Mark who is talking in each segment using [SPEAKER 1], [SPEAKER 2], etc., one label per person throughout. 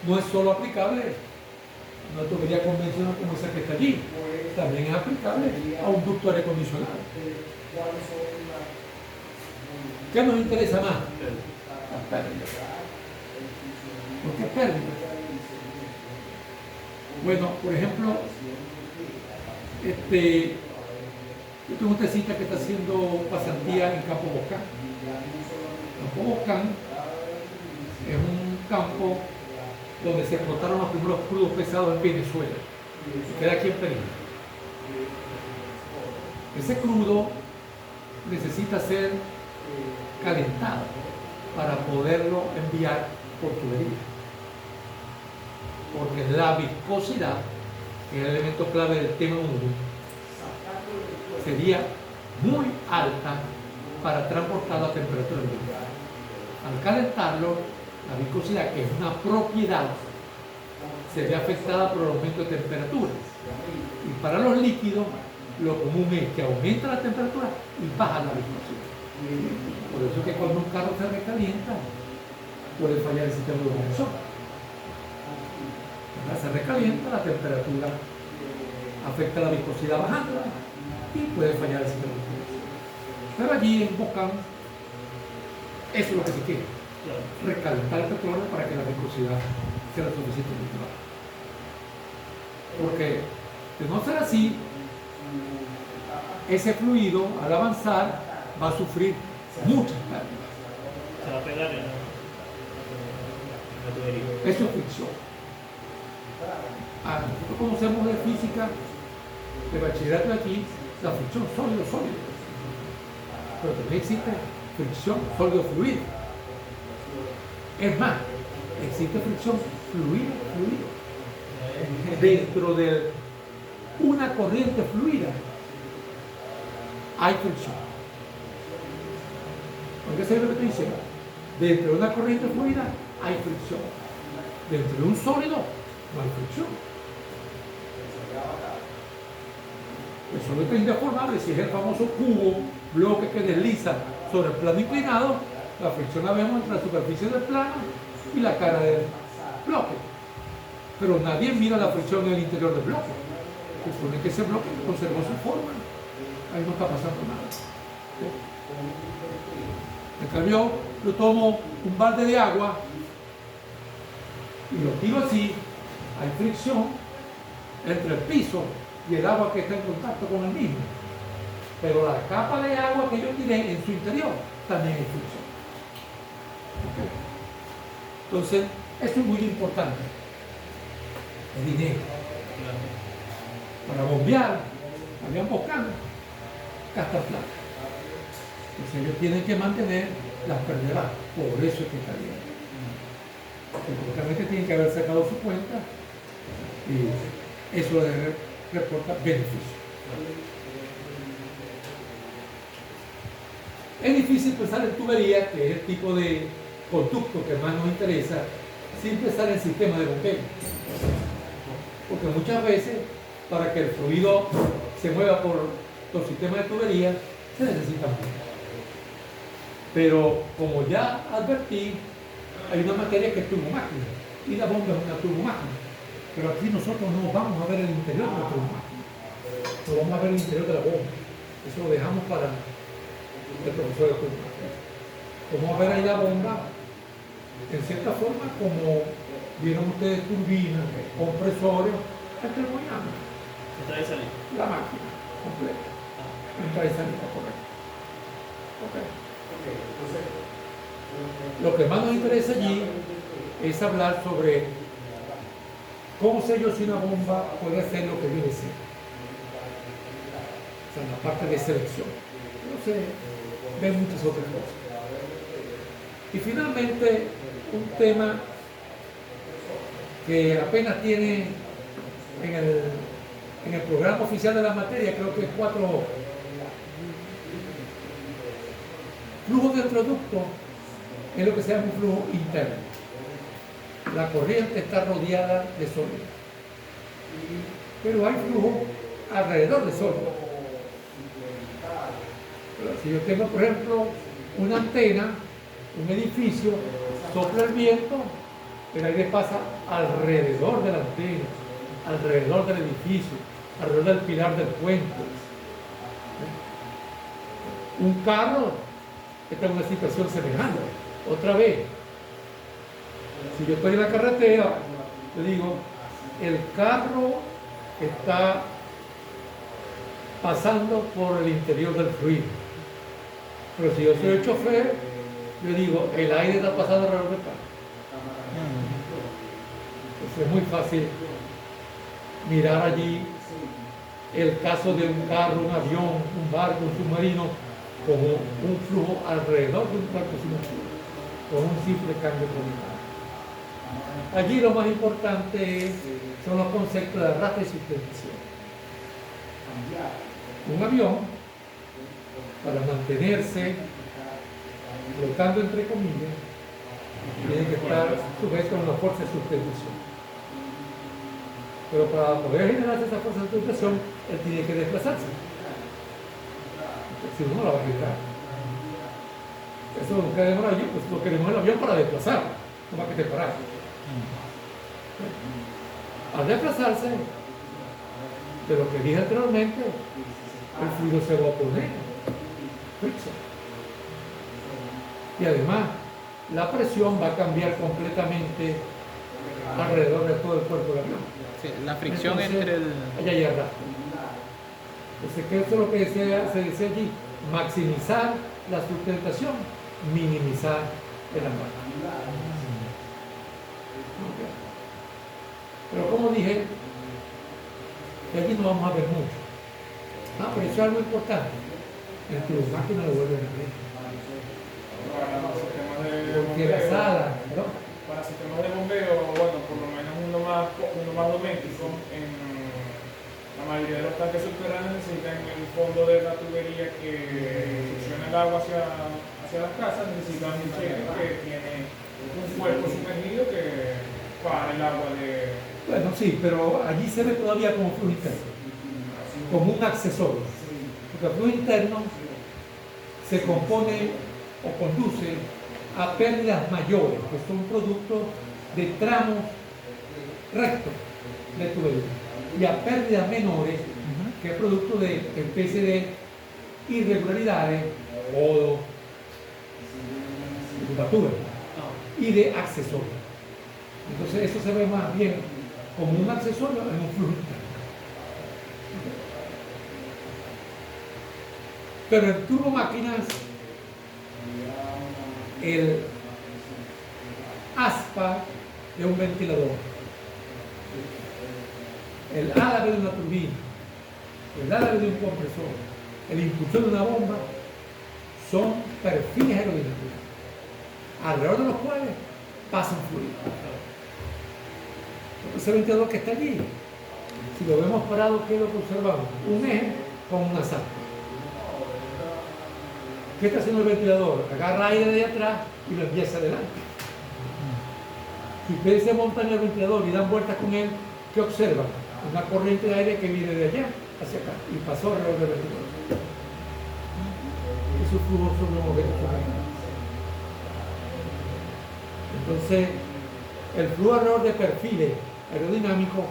[SPEAKER 1] no es solo aplicable a una tubería convencional como esa que está allí, también es aplicable a un ducto de aire acondicionado. ¿Qué nos interesa más? Las pérdidas. ¿Por qué pérdidas? Bueno, por ejemplo, yo tengo una tesita que está haciendo pasantía en Campo Boscán. Campo Boscán es un campo donde se explotaron los primeros crudos pesados en Venezuela, que queda aquí en Perú. Ese crudo necesita ser calentado para poderlo enviar por tubería, porque la viscosidad, que es el elemento clave del tema 1, sería muy alta para transportarlo a temperatura ambiente. Al calentarlo, la viscosidad, que es una propiedad, se ve afectada por el aumento de temperatura. Y para los líquidos, lo común es que aumenta la temperatura y baja la viscosidad. Por eso es que cuando un carro se recalienta, puede fallar el sistema de compresor. Se recalienta, la temperatura afecta la viscosidad bajando y puede fallar el sistema de compresor. Pero allí en Boscán, eso es lo que se quiere. Recalentar el petróleo para que la viscosidad sea lo suficientemente baja. Porque de no ser así, ese fluido al avanzar va a sufrir muchas pérdidas.
[SPEAKER 2] Se va a pegar en la tubería.
[SPEAKER 1] Eso es fricción. Nosotros conocemos de física, de bachillerato de aquí, la fricción sólido-sólido. Pero también existe fricción sólido-fluido. Es más, existe fricción fluido-fluido. Dentro de una corriente fluida hay fricción. ¿Por qué se lo que estoy diciendo? Dentro de una corriente fluida hay fricción. Dentro de un sólido no hay fricción. El sólido es indeformable. Si es el famoso cubo, bloque que desliza sobre el plano inclinado, la fricción la vemos entre la superficie del plano y la cara del bloque. Pero nadie mira la fricción en el interior del bloque. Se supone que ese bloque conservó su forma. Ahí no está pasando nada. En cambio, yo tomo un balde de agua y lo tiro así, hay fricción entre el piso y el agua que está en contacto con el mismo. Pero la capa de agua que yo tiré en su interior también hay fricción. ¿Okay? Entonces, esto es muy importante. El dinero. Para bombear, habían buscando, gastan plata. Entonces ellos tienen que mantener las pérdidas. Por eso es que está bien. Importante tienen que haber sacado su cuenta y eso les reporta beneficio. Es difícil pensar en tubería, que es el tipo de conducto que más nos interesa, sin pensar en sistema de bombeo. Porque muchas veces, para que el fluido se mueva por los sistemas de tubería, se necesita mucho. Pero como ya advertí, hay una materia que es turbomáquina y la bomba es una turbomáquina. Pero aquí nosotros no vamos a ver el interior de la turbomáquina, no vamos a ver el interior de la bomba. Eso lo dejamos para el profesor de turbomáquina. Vamos a ver ahí la bomba, en cierta forma, como vieron ustedes turbinas, compresores, entremoñando.
[SPEAKER 2] Entra y salir.
[SPEAKER 1] La máquina completa. Entra y salida, correcto. Okay. Lo que más nos interesa allí es hablar sobre cómo sé yo si una bomba puede hacer lo que yo deseo. O sea, en la parte de selección. No se ven muchas otras cosas. Y finalmente, un tema que apenas tiene en el programa oficial de la materia, creo que es 4 hojas. Flujo del producto es lo que se llama un flujo interno. La corriente está rodeada de sólido, pero hay flujo alrededor de sólido. Si yo tengo, por ejemplo, una antena, un edificio, sopla el viento, el aire pasa alrededor de la antena, alrededor del edificio, alrededor del pilar del puente. Un carro está en una situación semejante. Otra vez, si yo estoy en la carretera, yo digo, el carro está pasando por el interior del fluido. Pero si yo soy el chofer, yo digo, el aire está pasando alrededor del carro. Entonces es muy fácil mirar allí el caso de un carro, un avión, un barco, un submarino, como un flujo alrededor de un cuerpo sumergido, con un simple cambio cónico. Allí lo más importante son los conceptos de arrastre y sustentación. Un avión, para mantenerse flotando entre comillas, tiene que estar sujeto a una fuerza de sustentación. Pero para poder generarse esa fuerza de sustentación, él tiene que desplazarse. Si no, la va a quitar. Eso lo queremos el avión, pues lo queremos el avión para desplazar, no para que te paras. Al desplazarse, de lo que dije anteriormente, el fluido se va a oponer. Y además, la presión va a cambiar completamente alrededor de todo el cuerpo del avión.
[SPEAKER 3] Sí, la fricción.
[SPEAKER 1] Entonces,
[SPEAKER 3] entre el...
[SPEAKER 1] allá hay arrastre. Entonces, ¿qué es lo que se dice allí? Maximizar la sustentación, minimizar el arrastre. Okay. Pero como dije, que aquí no vamos a ver mucho. Pero eso es algo importante. En tu máquina lo vuelven a ver. Porque la sala, ¿no?
[SPEAKER 4] Para sistemas de bombeo, bueno, por lo menos uno más doméstico, en la mayoría de los tanques subterráneos necesitan el fondo de la tubería que succiona el agua hacia las casas, necesitan un cheque que tiene un cuerpo sumergido que para el agua de...
[SPEAKER 1] Bueno, sí, pero allí se ve todavía como flujo interno, como un accesorio. Porque el flujo interno se compone o conduce a pérdidas mayores, que son producto de tramos rectos de tubería, y a pérdidas menores, que es producto de especie de irregularidades o curvaturas y de accesorios. Entonces eso se ve más bien como un accesorio en un flujo interno. Pero en turbomáquinas, el aspa de un ventilador, el árabe de una turbina, el árabe de un compresor, el impulsor de una bomba, son perfiles aerodinámicos, alrededor de los cuales pasa un fluido. Ese ventilador que está allí, si lo vemos parado, ¿qué es lo que observamos? Un eje con una aspa. ¿Qué está haciendo el ventilador? Agarra aire de atrás y lo envía hacia adelante. Si ustedes se montan en el ventilador y dan vueltas con él, ¿qué observan? Una corriente de aire que viene de allá hacia acá y pasó alrededor del ventilador. Es un flujo sobre un objeto. Entonces, el flujo alrededor de perfiles aerodinámicos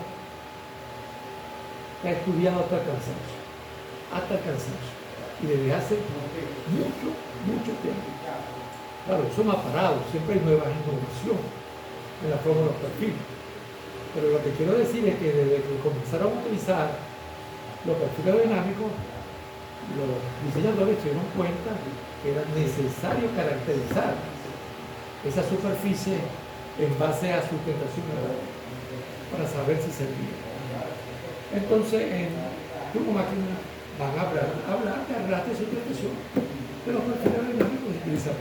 [SPEAKER 1] está estudiado hasta el cansancio. Hasta el cansancio. Y desde hace mucho tiempo. Claro, eso no ha parado, siempre hay nuevas innovaciones en la forma de los perfiles. Pero lo que quiero decir es que desde que comenzaron a utilizar los perfiles aerodinámicos, los diseñadores se dieron cuenta que era necesario caracterizar esa superficie en base a sustentación para saber si servía. Entonces, en turbomáquina van a hablar de arrastre y sustentación de los perfiles aerodinámicos que utilizan.